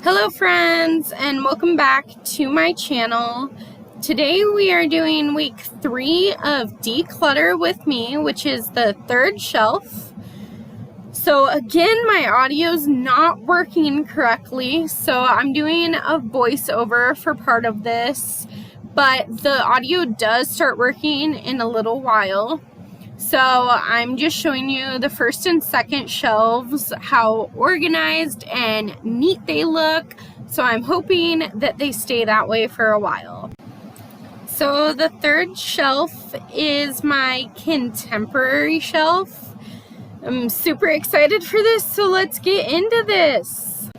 Hello friends, and welcome back to my channel. Today we are doing week 3 of Declutter With Me, which is the third shelf. So again, my audio's not working correctly, so I'm doing a voiceover for part of this, but the audio does start working in a little while. So I'm just showing you the first and second shelves, how organized and neat they look. So I'm hoping that they stay that way for a while. So the third shelf is my contemporary shelf. I'm super excited for this, so let's get into this.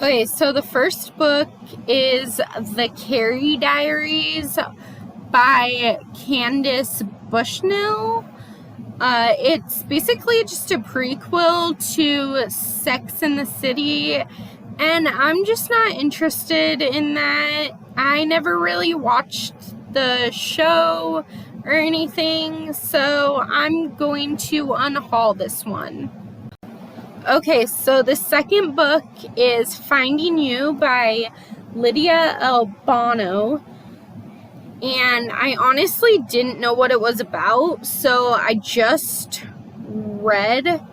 Okay, so the first book is The Carrie Diaries by Candace Bushnell. It's basically just a prequel to Sex and the City, and I'm just not interested in that. I never really watched the show or anything, so I'm going to unhaul this one. Okay, so the second book is Finding You by Lydia Albano. And I honestly didn't know what it was about, so I just read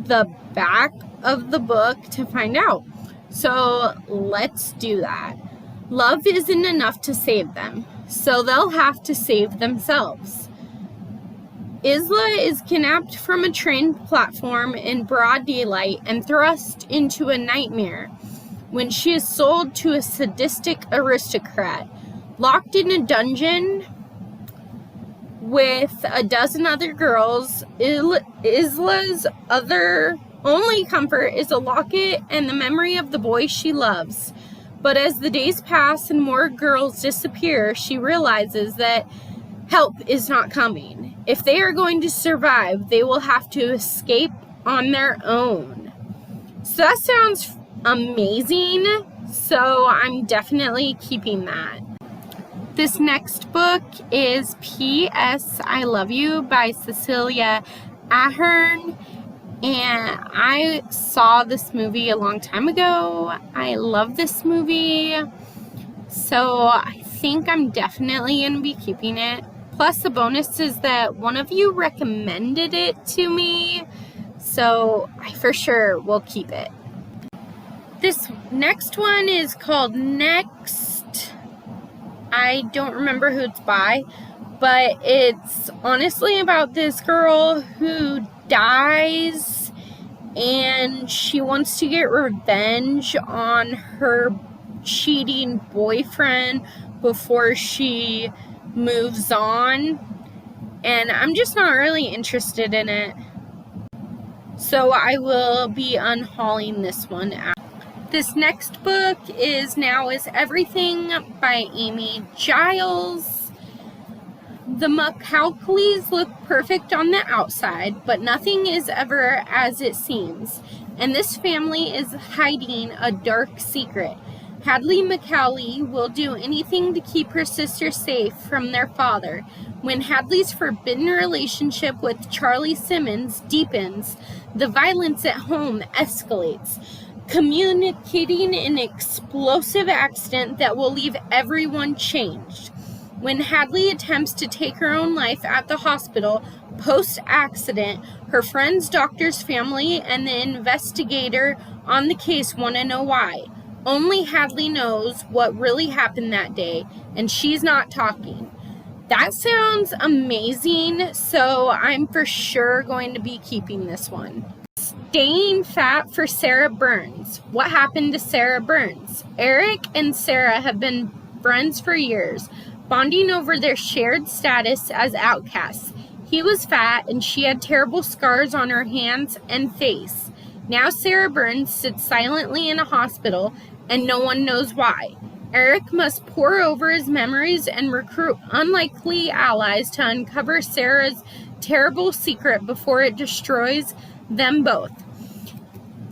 the back of the book to find out. So let's do that. Love isn't enough to save them, so they'll have to save themselves. Isla is kidnapped from a train platform in broad daylight and thrust into a nightmare when she is sold to a sadistic aristocrat. Locked in a dungeon with a dozen other girls, Isla's only comfort is a locket and the memory of the boy she loves. But as the days pass and more girls disappear, she realizes that help is not coming. If they are going to survive, they will have to escape on their own. So that sounds amazing, so I'm definitely keeping that. This next book is P.S. I Love You by Cecilia Ahern, and I saw this movie a long time ago. I love this movie, so I think I'm definitely going to be keeping it. Plus, the bonus is that one of you recommended it to me, so I for sure will keep it. This next one is called Next. I don't remember who it's by, but it's honestly about this girl who dies and she wants to get revenge on her cheating boyfriend before she moves on, and I'm just not really interested in it, so I will be unhauling this one out. This next book is Now Is Everything by Amy Giles. The Macauleys look perfect on the outside, but nothing is ever as it seems, and this family is hiding a dark secret. Hadley Macaulay will do anything to keep her sister safe from their father. When Hadley's forbidden relationship with Charlie Simmons deepens, the violence at home escalates, communicating an explosive accident that will leave everyone changed. When Hadley attempts to take her own life at the hospital post-accident, her friends, doctors, family, and the investigator on the case want to know why. Only Hadley knows what really happened that day, and she's not talking. That sounds amazing, so I'm for sure going to be keeping this one. Staying Fat for Sarah Burns. What happened to Sarah Burns? Eric and Sarah have been friends for years, bonding over their shared status as outcasts. He was fat and she had terrible scars on her hands and face. Now Sarah Burns sits silently in a hospital and no one knows why. Eric must pore over his memories and recruit unlikely allies to uncover Sarah's terrible secret before it destroys them both.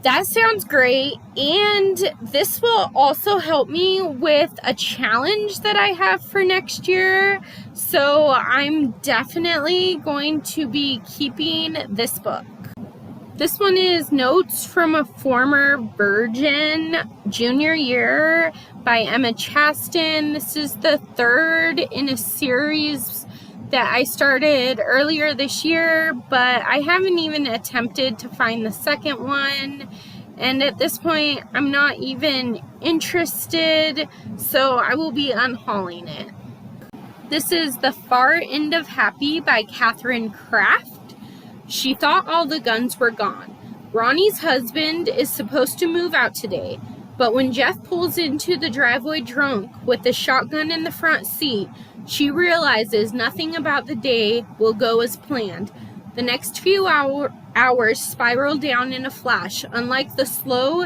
That sounds great, and this will also help me with a challenge that I have for next year, so I'm definitely going to be keeping this book. This one is Notes from a Former Virgin, Junior Year by Emma Chaston. This is the third in a series that I started earlier this year, but I haven't even attempted to find the second one. And at this point, I'm not even interested, so I will be unhauling it. This is The Far End of Happy by Catherine Kraft. She thought all the guns were gone. Ronnie's husband is supposed to move out today, but when Jeff pulls into the driveway drunk with the shotgun in the front seat, she realizes nothing about the day will go as planned. The next few hours spiral down in a flash, unlike the slow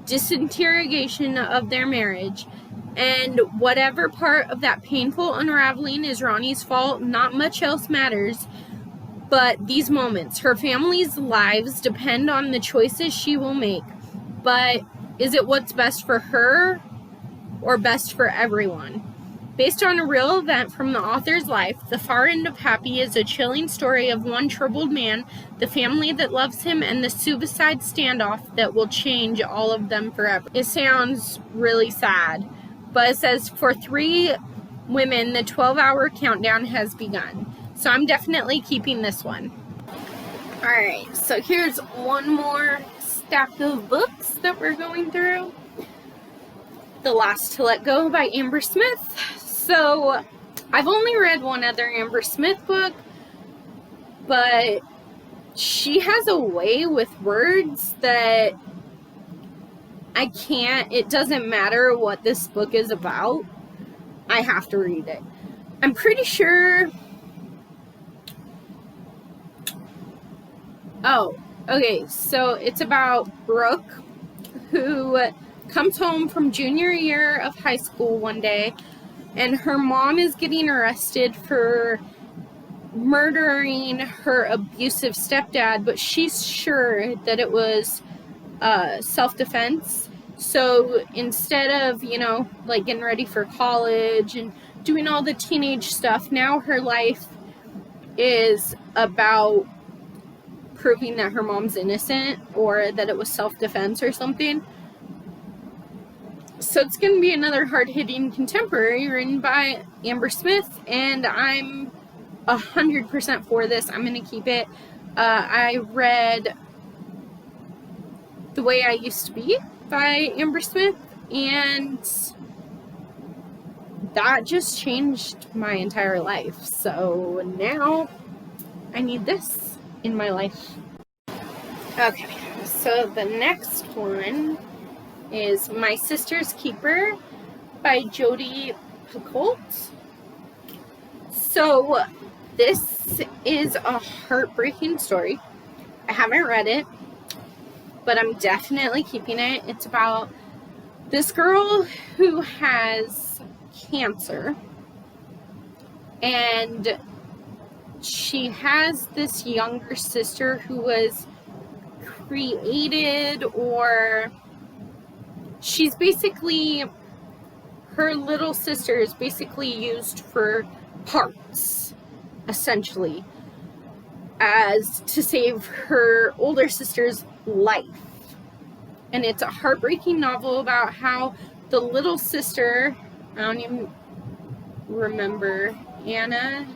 disintegration of their marriage. And whatever part of that painful unraveling is Ronnie's fault, not much else matters. But these moments, her family's lives depend on the choices she will make. But is it what's best for her or best for everyone? Based on a real event from the author's life, The Far End of Happy is a chilling story of one troubled man, the family that loves him, and the suicide standoff that will change all of them forever. It sounds really sad, but it says, for 3 women, the 12-hour countdown has begun. So I'm definitely keeping this one. Alright, so here's one more stack of books that we're going through. The Last to Let Go by Amber Smith. So I've only read one other Amber Smith book, but she has a way with words that it doesn't matter what this book is about, I have to read it. I'm pretty sure. Oh, okay, so it's about Brooke, who comes home from junior year of high school one day, and her mom is getting arrested for murdering her abusive stepdad, but she's sure that it was self-defense. So instead of, like getting ready for college and doing all the teenage stuff, now her life is about proving that her mom's innocent or that it was self-defense or something. So it's going to be another hard-hitting contemporary written by Amber Smith, and I'm 100% for this. I'm going to keep it. I read The Way I Used to Be by Amber Smith, and that just changed my entire life. So now I need this in my life. Okay, so the next one is My Sister's Keeper by Jodi Picoult. So this is a heartbreaking story. I haven't read it, but I'm definitely keeping it. It's about this girl who has cancer, and she has this younger sister who was created, or she's basically, her little sister is basically used for parts, essentially, as to save her older sister's life. And it's a heartbreaking novel about how the little sister, I don't even remember, Anna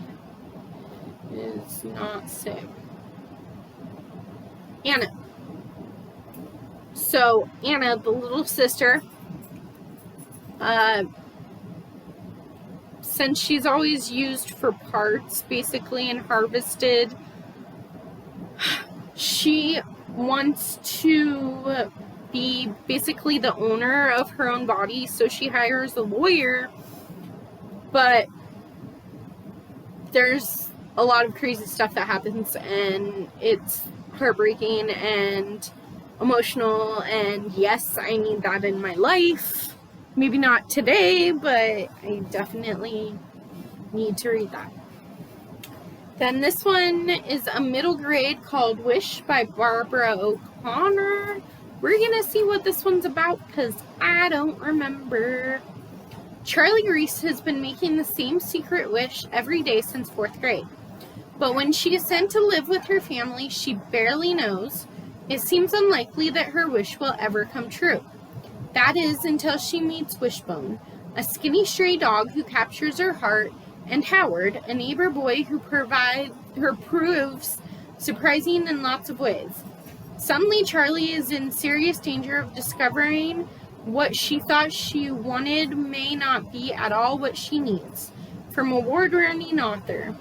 is not sick. Anna. So Anna, the little sister, since she's always used for parts, basically, and harvested, she wants to be basically the owner of her own body, so she hires a lawyer, but there's a lot of crazy stuff that happens, and it's heartbreaking and emotional, and yes, I need that in my life. Maybe not today, but I definitely need to read that. Then this one is a middle grade called Wish by Barbara O'Connor. We're gonna see what this one's about because I don't remember. Charlie Reese has been making the same secret wish every day since 4th grade. But when she is sent to live with her family she barely knows, It seems unlikely that her wish will ever come true. That is, until she meets Wishbone, a skinny stray dog who captures her heart, and Howard, a neighbor boy who proves surprising in lots of ways. Suddenly, Charlie is in serious danger of discovering what she thought she wanted may not be at all what she needs. From award-winning author,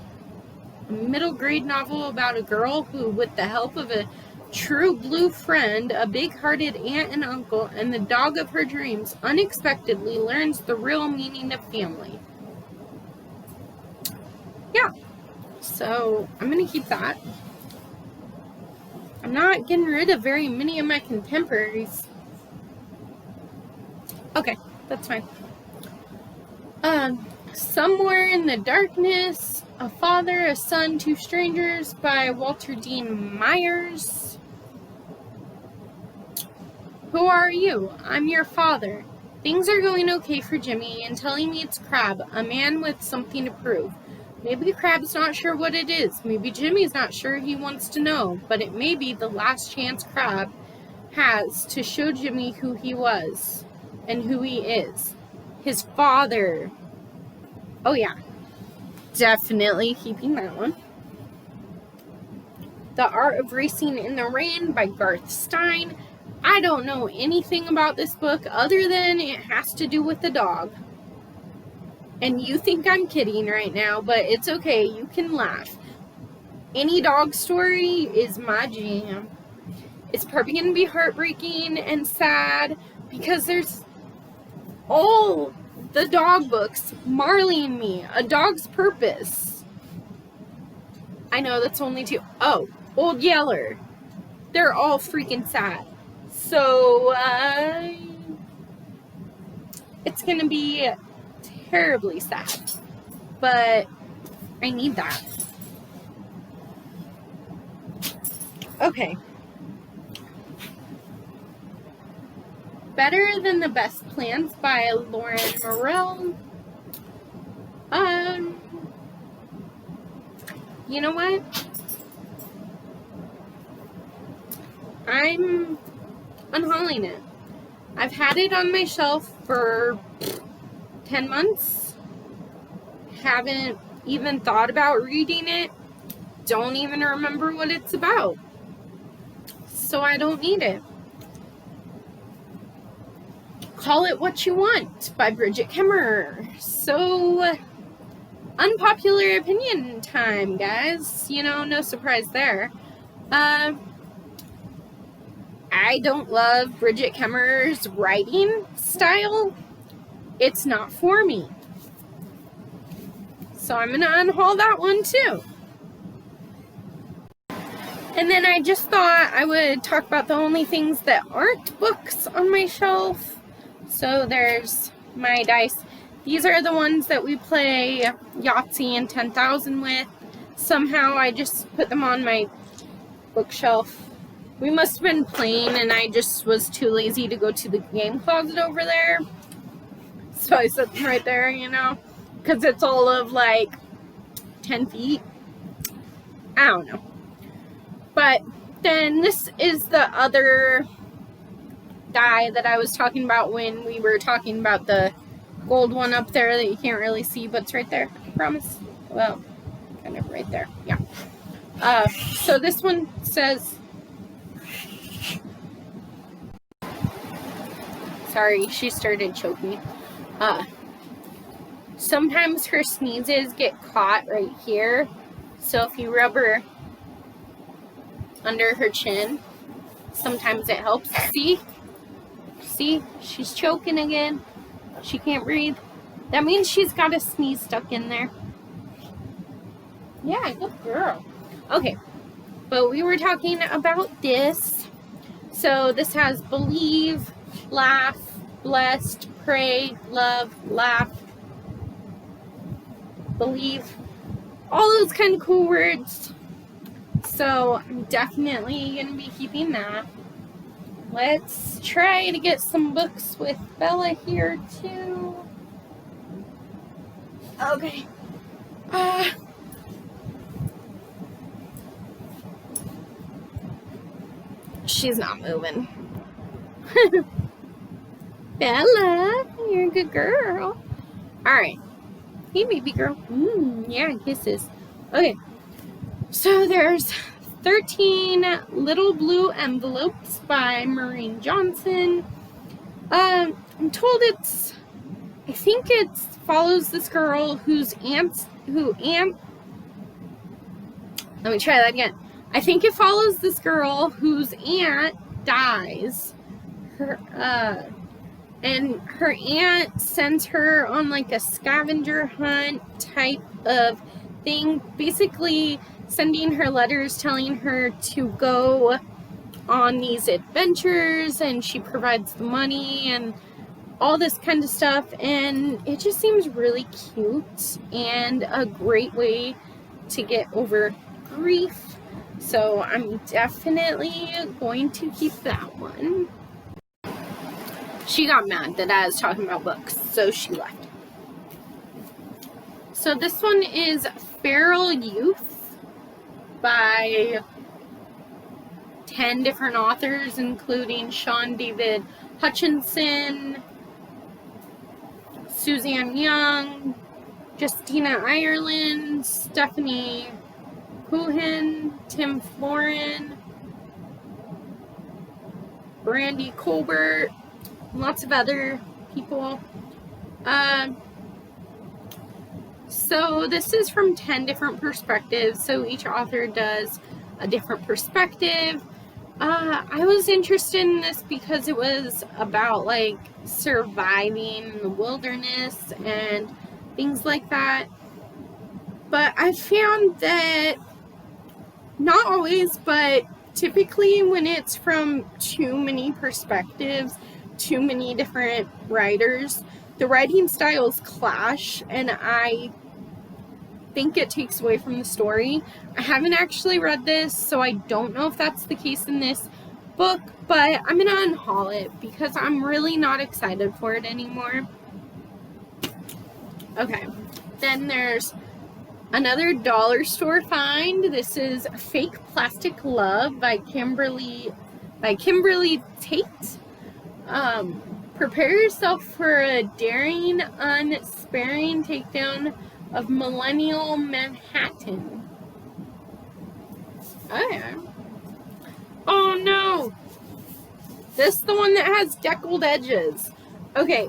a middle-grade novel about a girl who, with the help of a true blue friend, a big-hearted aunt and uncle, and the dog of her dreams, unexpectedly learns the real meaning of family. Yeah, so I'm going to keep that. I'm not getting rid of very many of my contemporaries. Okay, that's fine. Somewhere in the Darkness, A Father, a Son, Two Strangers by Walter Dean Myers. Who are you? I'm your father. Things are going okay for Jimmy until he meets Crab, a man with something to prove. Maybe Crab's not sure what it is. Maybe Jimmy's not sure he wants to know. But it may be the last chance Crab has to show Jimmy who he was and who he is. His father. Oh yeah, definitely keeping that one. The Art of Racing in the Rain by Garth Stein. I don't know anything about this book other than it has to do with the dog. And you think I'm kidding right now, but it's okay. You can laugh. Any dog story is my jam. It's probably going to be heartbreaking and sad because there's all the dog books. Marley and Me, A Dog's Purpose. I know that's only two. Oh, Old Yeller. They're all freaking sad. So, it's going to be terribly sad. But I need that. Okay. Better Than the Best Plans by Lauren Morell. You know what? I'm unhauling it. I've had it on my shelf for 10 months. Haven't even thought about reading it. Don't even remember what it's about. So I don't need it. Call It What You Want by Bridget Kemmerer. So, unpopular opinion time, guys. You know, no surprise there. I don't love Bridget Kemmerer's writing style. It's not for me. So I'm going to unhaul that one too. And then I just thought I would talk about the only things that aren't books on my shelf. So there's my dice. These are the ones that we play Yahtzee and 10,000 with. Somehow I just put them on my bookshelf. We must have been playing and I just was too lazy to go to the game closet over there. So I set them right there, you know, because it's all of like 10 feet. I don't know. But then this is the other die that I was talking about when we were talking about the gold one up there that you can't really see, but it's right there, I promise. Well, kind of right there, yeah. So this one says, sorry, she started choking. Sometimes her sneezes get caught right here, so if you rub her under her chin, sometimes it helps. See, she's choking again. She can't breathe. That means she's got a sneeze stuck in there. Yeah, good girl. Okay, but we were talking about this. So this has believe, laugh, blessed, pray, love, laugh, believe, all those kind of cool words. So I'm definitely going to be keeping that. Let's try to get some books with Bella here too. Okay. She's not moving. Bella, you're a good girl. Alright. Hey, baby girl. Yeah, kisses. Okay. So there's 13 Little Blue Envelopes by Maureen Johnson. I'm told I think it follows this girl let me try that again. I think it follows this girl whose aunt dies. And her aunt sends her on like a scavenger hunt type of thing, basically sending her letters telling her to go on these adventures, and she provides the money and all this kind of stuff, and it just seems really cute and a great way to get over grief. So I'm definitely going to keep that one. She got mad that I was talking about books, so she left. So this one is Feral Youth by 10 different authors, including Sean David Hutchinson, Suzanne Young, Justina Ireland, Stephanie Coohan, Tim Florin, Brandy Colbert, lots of other people. So this is from 10 different perspectives, so each author does a different perspective. I was interested in this because it was about like surviving in the wilderness and things like that. But I found that not always, but typically when it's from too many perspectives, too many different writers, the writing styles clash, and I think it takes away from the story. I haven't actually read this, so I don't know if that's the case in this book, but I'm gonna unhaul it because I'm really not excited for it anymore. Okay, then there's another dollar store find. This is Fake Plastic Love by Kimberly Tate. Prepare yourself for a daring, unsparing takedown of millennial Manhattan. Okay. Oh no! This is the one that has deckled edges. Okay.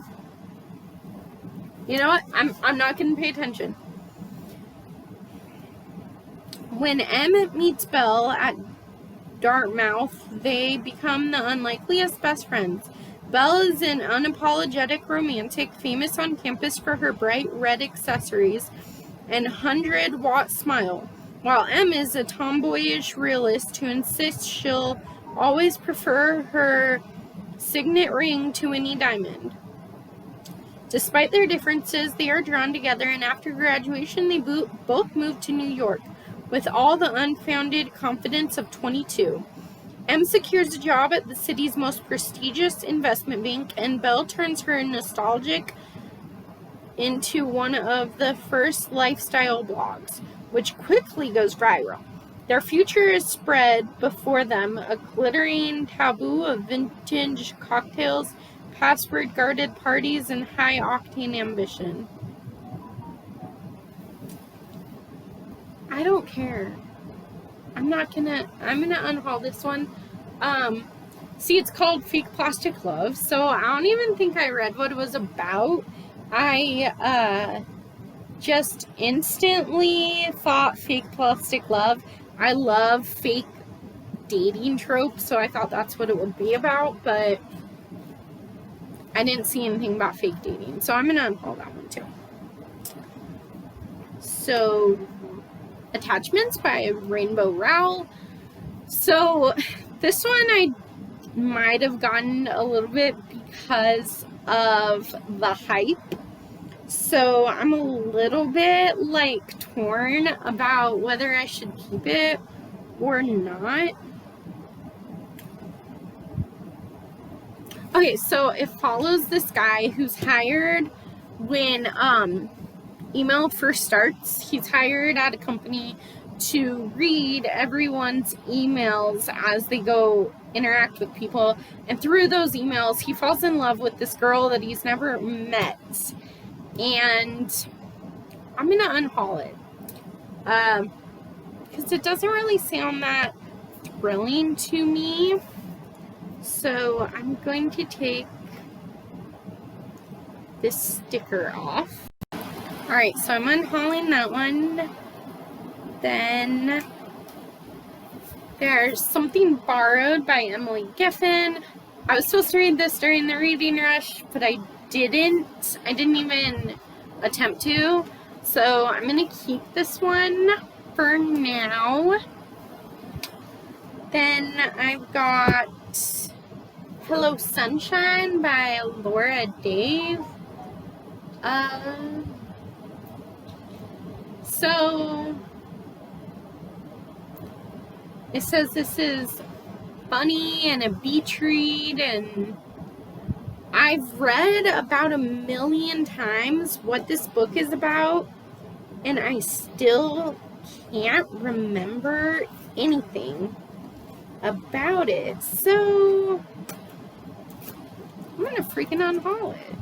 You know what? I'm not gonna pay attention. When Em meets Belle at Dartmouth, they become the unlikeliest best friends. Belle is an unapologetic romantic, famous on campus for her bright red accessories and 100-watt smile, while Em is a tomboyish realist who insists she'll always prefer her signet ring to any diamond. Despite their differences, they are drawn together, and after graduation, they both move to New York with all the unfounded confidence of 22. Em secures a job at the city's most prestigious investment bank, and Belle turns her nostalgic into one of the first lifestyle blogs, which quickly goes viral. Their future is spread before them, a glittering taboo of vintage cocktails, password-guarded parties, and high-octane ambition. I don't care. I'm gonna unhaul this one. See, it's called Fake Plastic Love, so I don't even think I read what it was about. I just instantly thought Fake Plastic Love. I love fake dating tropes, so I thought that's what it would be about, but I didn't see anything about fake dating, so I'm gonna unhaul that one too. So, Attachments by Rainbow Rowell. So this one I might have gotten a little bit because of the hype. So I'm a little bit like torn about whether I should keep it or not. Okay, so it follows this guy who's hired when email first starts. He's hired at a company to read everyone's emails as they go interact with people, and through those emails he falls in love with this girl that he's never met, and I'm gonna unhaul it because it doesn't really sound that thrilling to me. So I'm going to take this sticker off. Alright, so I'm unhauling that one. Then there's Something Borrowed by Emily Giffen. I was supposed to read this during the reading rush, but I didn't. I didn't even attempt to. So I'm going to keep this one for now. Then I've got Hello Sunshine by Laura Dave. So it says this is funny and a beach read, and I've read about 1,000,000 times what this book is about, and I still can't remember anything about it. So I'm gonna freaking unhaul it.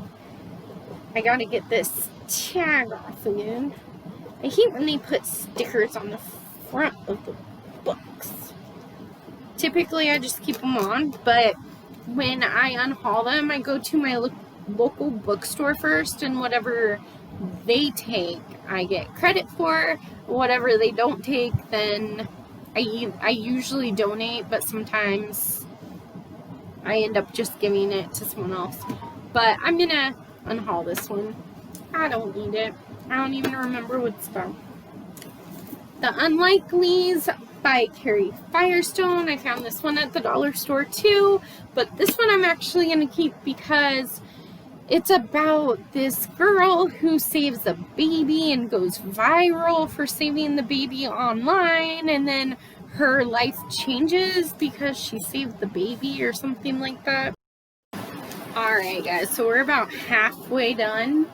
I gotta get this tag off again. I hate when they put stickers on the front of the books. Typically I just keep them on, but when I unhaul them, I go to my local bookstore first, and whatever they take I get credit for. Whatever they don't take, then I usually donate, but sometimes I end up just giving it to someone else. But I'm gonna unhaul this one. I don't need it. I don't even remember what it's about. The Unlikelies by Carrie Firestone. I found this one at the dollar store too, but this one I'm actually going to keep because it's about this girl who saves a baby and goes viral for saving the baby online, and then her life changes because she saved the baby or something like that. Alright guys, so we're about halfway done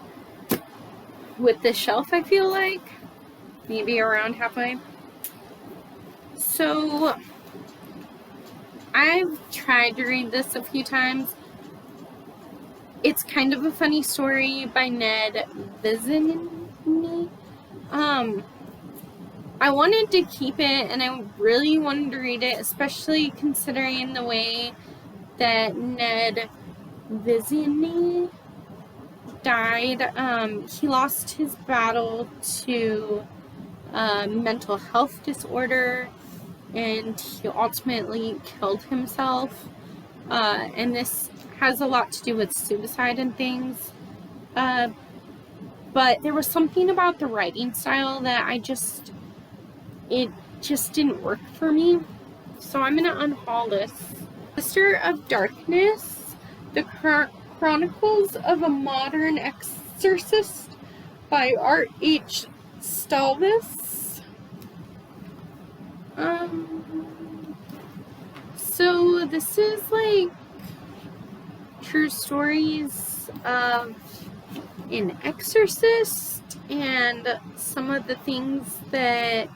with this shelf, I feel like. Maybe around halfway. So I've tried to read this a few times. It's kind of a funny story by Ned Viziney. I wanted to keep it, and I really wanted to read it, especially considering the way that Ned Viziney died. He lost his battle to mental health disorder, and he ultimately killed himself, and this has a lot to do with suicide and things, but there was something about the writing style that it just didn't work for me, so I'm gonna unhaul this. Sister of Darkness, The Chronicles of a Modern Exorcist by Art H. Stalvis. So this is like true stories of an exorcist and some of the things that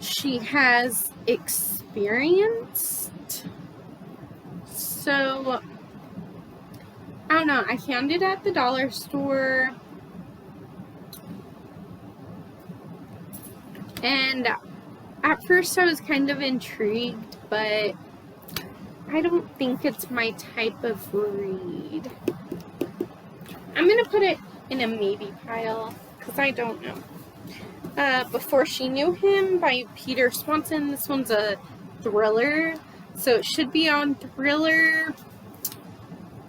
she has experienced. So I don't know, I found it at the dollar store, and at first I was kind of intrigued, but I don't think it's my type of read. I'm gonna put it in a maybe pile because I don't know. Before She Knew Him by Peter Swanson. This one's a thriller, so it should be on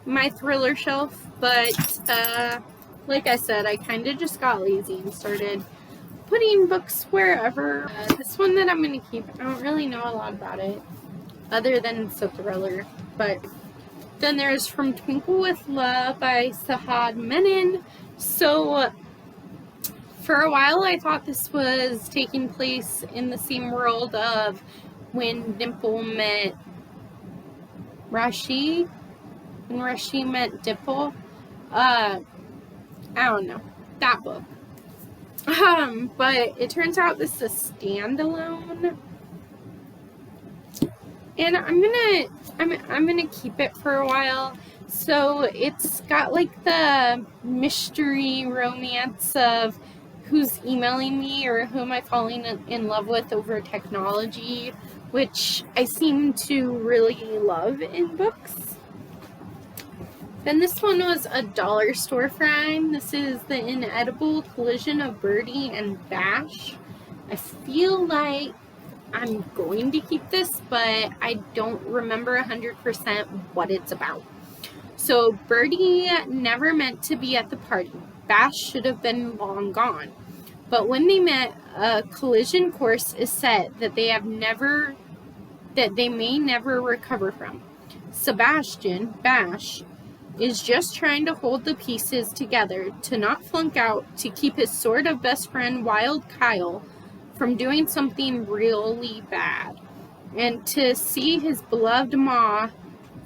my thriller shelf, but like I said, I kind of just got lazy and started putting books wherever. This one that I'm going to keep, I don't really know a lot about it other than it's a thriller. But then there's From Twinkle with Love by Sahad Menon. So for a while I thought this was taking place in the same world of When Dimple Met Rashi, when Rashi met Dimple. I don't know, that book. But it turns out this is a standalone, and I'm gonna keep it for a while. So it's got like the mystery romance of who's emailing me or who am I falling in love with over technology, which I seem to really love in books. Then this one was a dollar store find. This is The Inedible Collision of Birdie and Bash. I feel like I'm going to keep this, but I don't remember 100% what it's about. So Birdie never meant to be at the party. Bash should have been long gone. But when they met, a collision course is set that they may never recover from. Sebastian, Bash, is just trying to hold the pieces together to not flunk out, to keep his sort of best friend Wild Kyle from doing something really bad, and to see his beloved Ma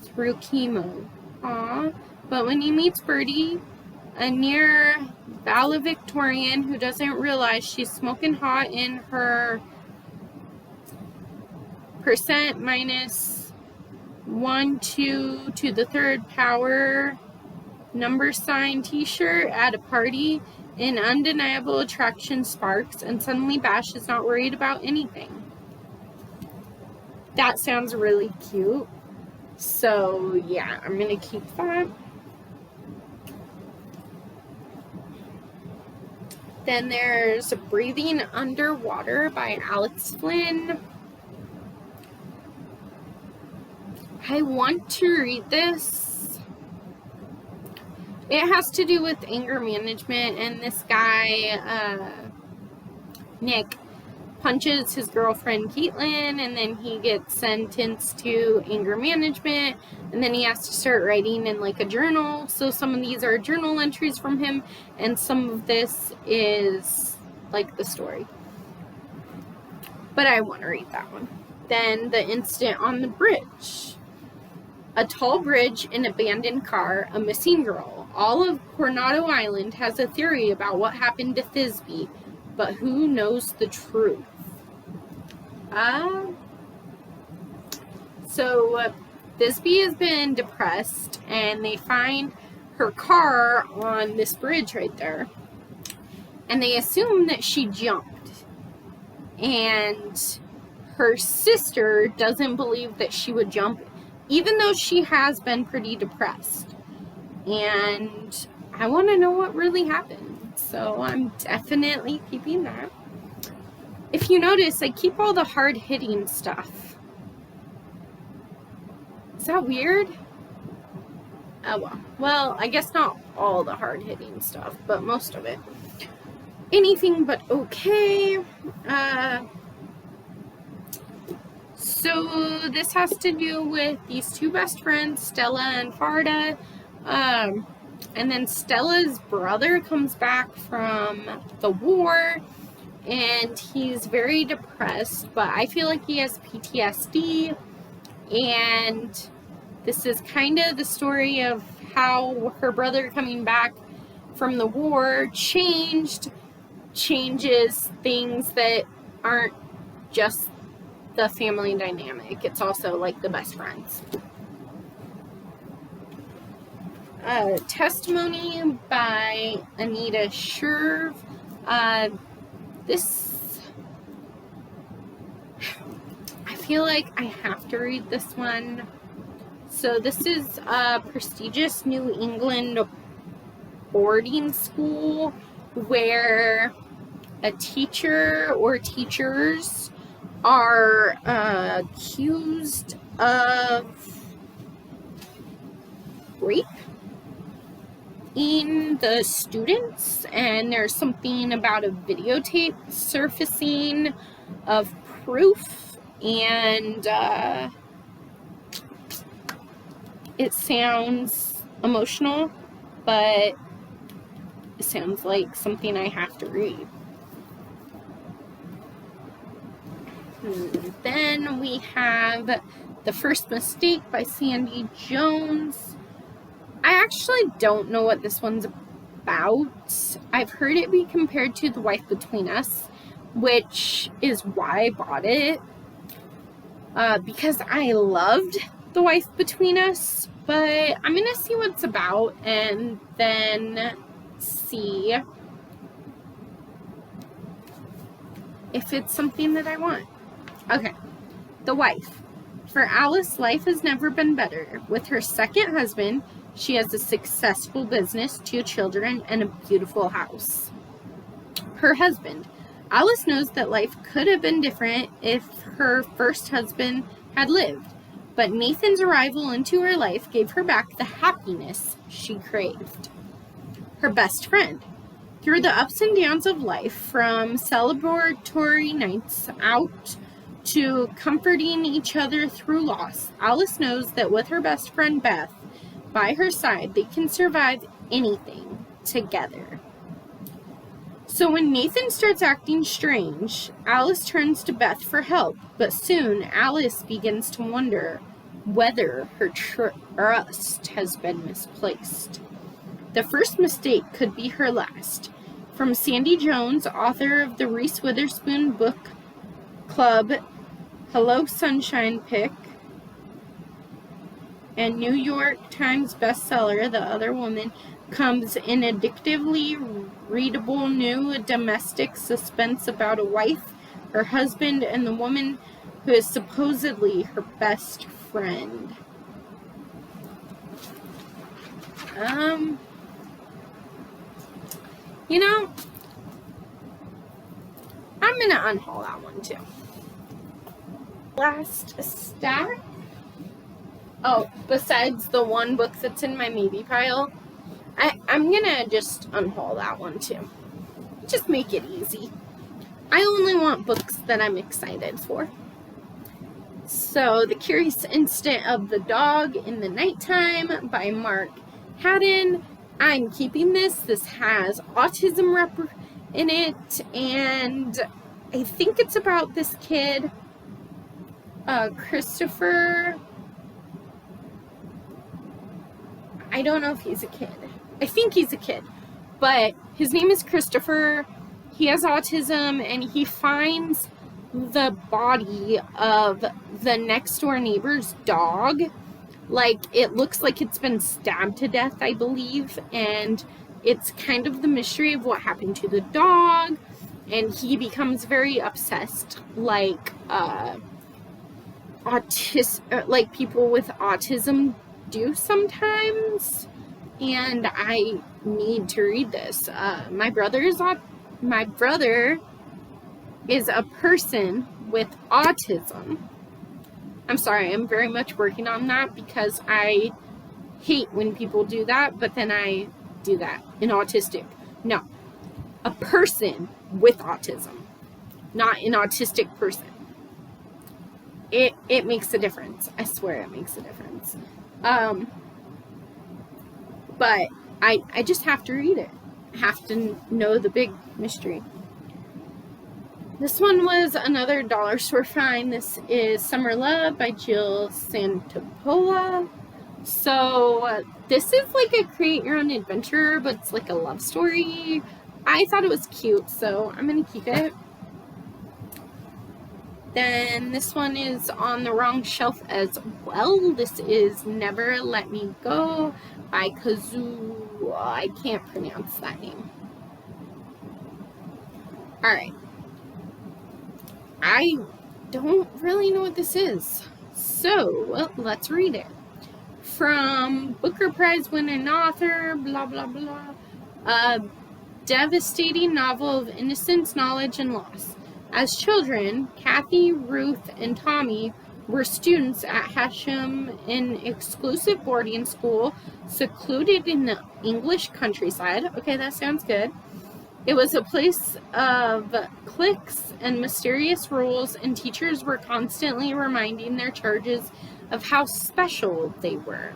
through chemo. Aww. But when he meets Birdie, a near valedictorian who doesn't realize she's smoking hot in her percent minus 1, 2 to the third power number sign t-shirt at a party, an undeniable attraction sparks, and suddenly Bash is not worried about anything. That sounds really cute. So yeah, I'm gonna keep that. Then there's Breathing Underwater by Alex Flynn. I want to read this. It has to do with anger management, and this guy, Nick, punches his girlfriend Caitlin, and then he gets sentenced to anger management, and then he has to start writing in like a journal. So some of these are journal entries from him, and some of this is like the story. But I want to read that one. Then The Incident on the Bridge. A tall bridge, an abandoned car, a missing girl. All of Coronado Island has a theory about what happened to Thisbe, but who knows the truth? So Thisbe has been depressed, and they find her car on this bridge right there, and they assume that she jumped, and her sister doesn't believe that she would jump, even though she has been pretty depressed. And I want to know what really happened, so I'm definitely keeping that. If you notice, I keep all the hard-hitting stuff. Is that weird? Oh well. Well, I guess not all the hard-hitting stuff, but most of it. Anything but okay. So this has to do with these two best friends, Stella and Farda. And then Stella's brother comes back from the war, and he's very depressed, but I feel like he has PTSD, and this is kind of the story of how her brother coming back from the war changes things that aren't just the family dynamic. It's also like the best friends. Testimony by Anita Sherv. This, I feel like I have to read this one. So this is a prestigious New England boarding school where a teacher or teachers are accused of rape in the students, and there's something about a videotape surfacing of proof, and it sounds emotional, but it sounds like something I have to read. Then we have The First Mistake by Sandy Jones. I actually don't know what this one's about. I've heard it be compared to The Wife Between Us, which is why I bought it, because I loved The Wife Between Us, but I'm going to see what it's about and then see if it's something that I want. Okay, The Wife. For Alice, life has never been better. With her second husband, she has a successful business, 2 children, and a beautiful house. Her husband. Alice knows that life could have been different if her first husband had lived, but Nathan's arrival into her life gave her back the happiness she craved. Her best friend. Through the ups and downs of life, from celebratory nights out to comforting each other through loss, Alice knows that with her best friend Beth by her side, they can survive anything together. So when Nathan starts acting strange, Alice turns to Beth for help, but soon Alice begins to wonder whether her trust has been misplaced. The first mistake could be her last. From Sandy Jones, author of the Reese Witherspoon Book Club Hello Sunshine pick and New York Times bestseller, The Other Woman, comes an addictively readable new domestic suspense about a wife, her husband, and the woman who is supposedly her best friend. You know, I'm going to unhaul that one too. Last stack. Oh, besides the one book that's in my maybe pile, I'm going to just unhaul that one too. Just make it easy. I only want books that I'm excited for. So, The Curious Instinct of the Dog in the Nighttime by Mark Haddon. I'm keeping this. This has autism in it, and I think it's about this kid, Christopher. I don't know if he's a kid. I think he's a kid, but his name is Christopher. He has autism, and he finds the body of the next door neighbor's dog. Like, it looks like it's been stabbed to death, I believe, and it's kind of the mystery of what happened to the dog, and he becomes very obsessed, like people with autism do sometimes, and I need to read this. My brother is a person with autism. I'm sorry, I'm very much working on that because I hate when people do that, but then I do that. An autistic. No. A person with autism, not an autistic person. It makes a difference. I swear it makes a difference. But I just have to read it. I have to know the big mystery. This one was another dollar store find. This is Summer Love by Jill Santopola. So this is like a create your own adventure, but it's like a love story. I thought it was cute, so I'm going to keep it. Then this one is on the wrong shelf as well. This is Never Let Me Go by Kazoo. I can't pronounce that name. Alright. I don't really know what this is. So, well, let's read it. From Booker Prize winning author, blah, blah, blah. A devastating novel of innocence, knowledge, and loss. As children, Kathy, Ruth, and Tommy were students at Hashem, an exclusive boarding school secluded in the English countryside. Okay, that sounds good. It was a place of cliques and mysterious rules, and teachers were constantly reminding their charges of how special they were.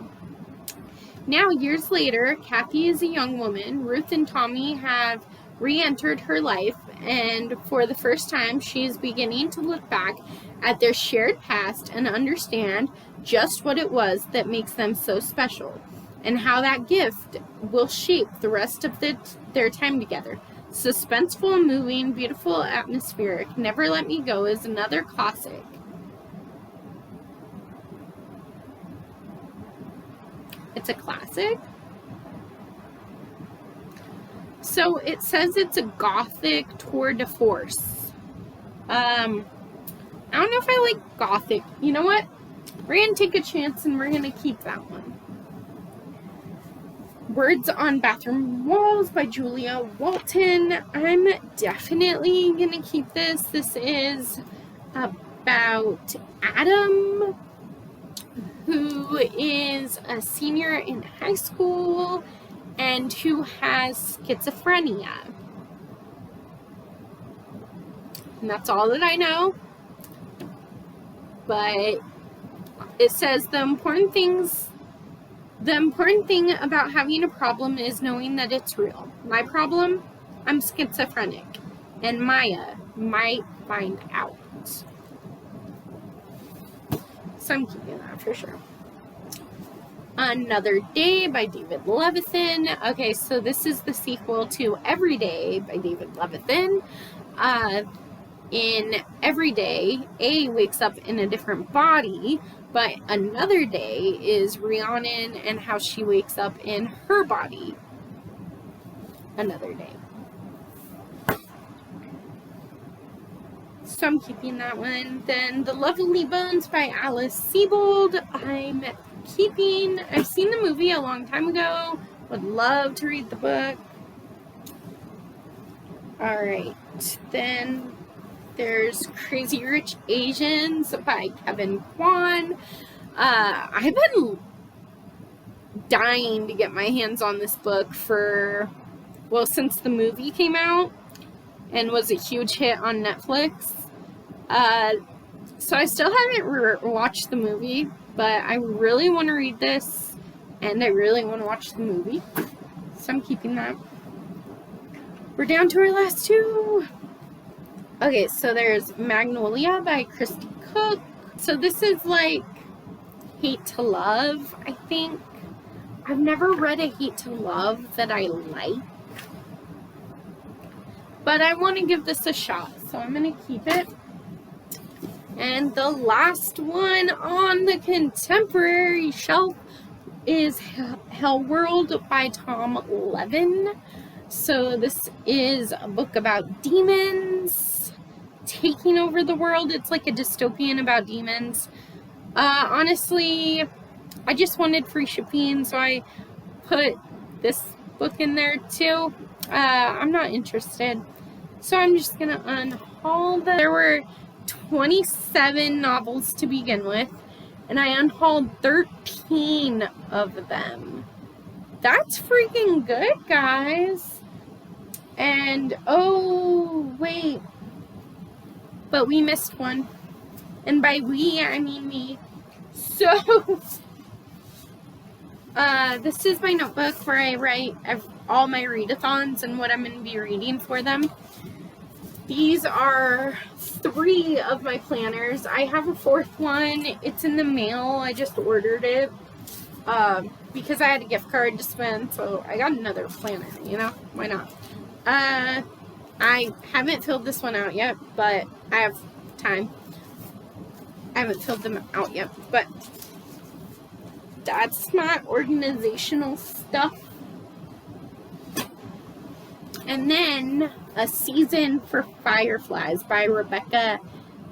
Now, years later, Kathy is a young woman. Ruth and Tommy have re-entered her life, and for the first time, she is beginning to look back at their shared past and understand just what it was that makes them so special. and how that gift will shape the rest of their time together. Suspenseful, moving, beautiful, atmospheric. Never Let Me Go is another classic. It's a classic. So it says it's a gothic tour de force. I don't know if I like gothic. You know what? We're going to take a chance and we're going to keep that one. Words on Bathroom Walls by Julia Walton. I'm definitely going to keep this. This is about Adam, who is a senior in high school and who has schizophrenia. And that's all that I know. But it says the important thing about having a problem is knowing that it's real. My problem, I'm schizophrenic, and Maya might find out. So I'm keeping that for sure. Another Day by David Levithan. Okay, so this is the sequel to Every Day by David Levithan. In Every Day, A wakes up in a different body, but Another Day is Rhiannon and how she wakes up in her body. Another Day. So I'm keeping that one. Then The Lovely Bones by Alice Sebold. I've seen the movie a long time ago. Would love to read the book. Alright. Then there's Crazy Rich Asians by Kevin Kwan. I've been dying to get my hands on this book since the movie came out and was a huge hit on Netflix. So I still haven't watched the movie, but I really want to read this and I really want to watch the movie. So I'm keeping that. We're down to our last two. Okay, so there's Magnolia by Christy Cook. So this is like Hate to Love, I think. I've never read a Hate to Love that I like. But I want to give this a shot, so I'm going to keep it. And the last one on the contemporary shelf is Hell World by Tom Levin. So this is a book about demons taking over the world. It's like a dystopian about demons. Honestly, I just wanted free shipping, so I put this book in there too. I'm not interested. So I'm just going to unhaul them. There were 27 novels to begin with, and I unhauled 13 of them. That's freaking good, guys. And, oh, wait. But we missed one. And by we, I mean me. So, this is my notebook where I write all my readathons and what I'm going to be reading for them. These are 3 of my planners. I have a 4th one. It's in the mail. I just ordered it because I had a gift card to spend, so I got another planner, you know? Why not? I haven't filled this one out yet, but I have time. I haven't filled them out yet, but that's my organizational stuff. And then A Season for Fireflies by Rebecca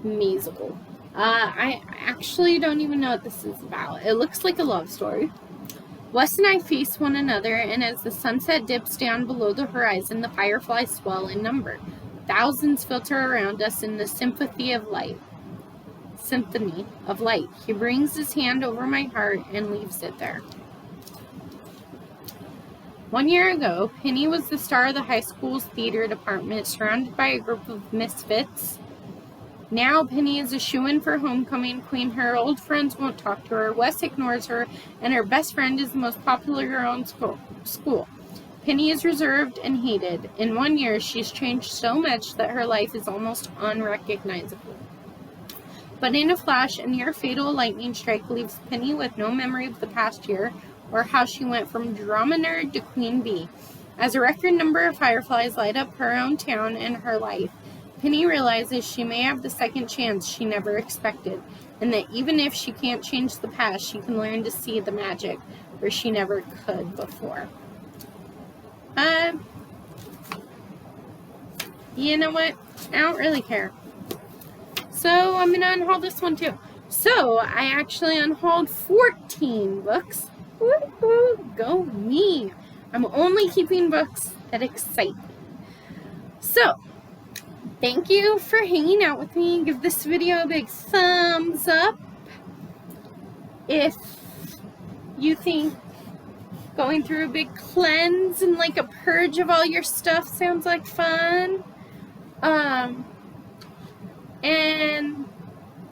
Maisel. I actually don't even know what this is about. It looks like a love story. Wes and I face one another, and as the sunset dips down below the horizon, the fireflies swell in number. Thousands filter around us in the symphony of light. He brings his hand over my heart and leaves it there. 1 year ago, Penny was the star of the high school's theater department, surrounded by a group of misfits. Now, Penny is a shoo-in for homecoming queen. Her old friends won't talk to her, Wes ignores her, and her best friend is the most popular girl in school. Penny is reserved and hated. In 1 year, she's changed so much that her life is almost unrecognizable. But in a flash, a near-fatal lightning strike leaves Penny with no memory of the past year or how she went from drama nerd to queen bee. As a record number of fireflies light up her own town and her life, Penny realizes she may have the second chance she never expected, and that even if she can't change the past, she can learn to see the magic where she never could before. You know what? I don't really care. So I'm going to unhaul this one too. So I actually unhauled 14 books. Woo-hoo, go me. I'm only keeping books that excite me. So, thank you for hanging out with me. Give this video a big thumbs up if you think going through a big cleanse and like a purge of all your stuff sounds like fun. And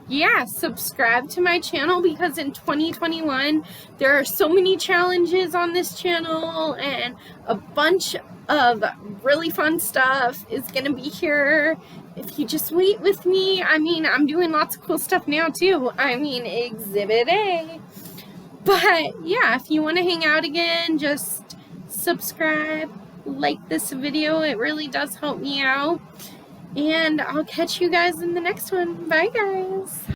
yeah, subscribe to my channel, because in 2021 there are so many challenges on this channel, and a bunch of really fun stuff is gonna be here if you just wait with me. I mean, I'm doing lots of cool stuff now too. I mean, Exhibit A. But yeah, if you want to hang out again, just subscribe, like this video. It really does help me out. And I'll catch you guys in the next one. Bye, guys.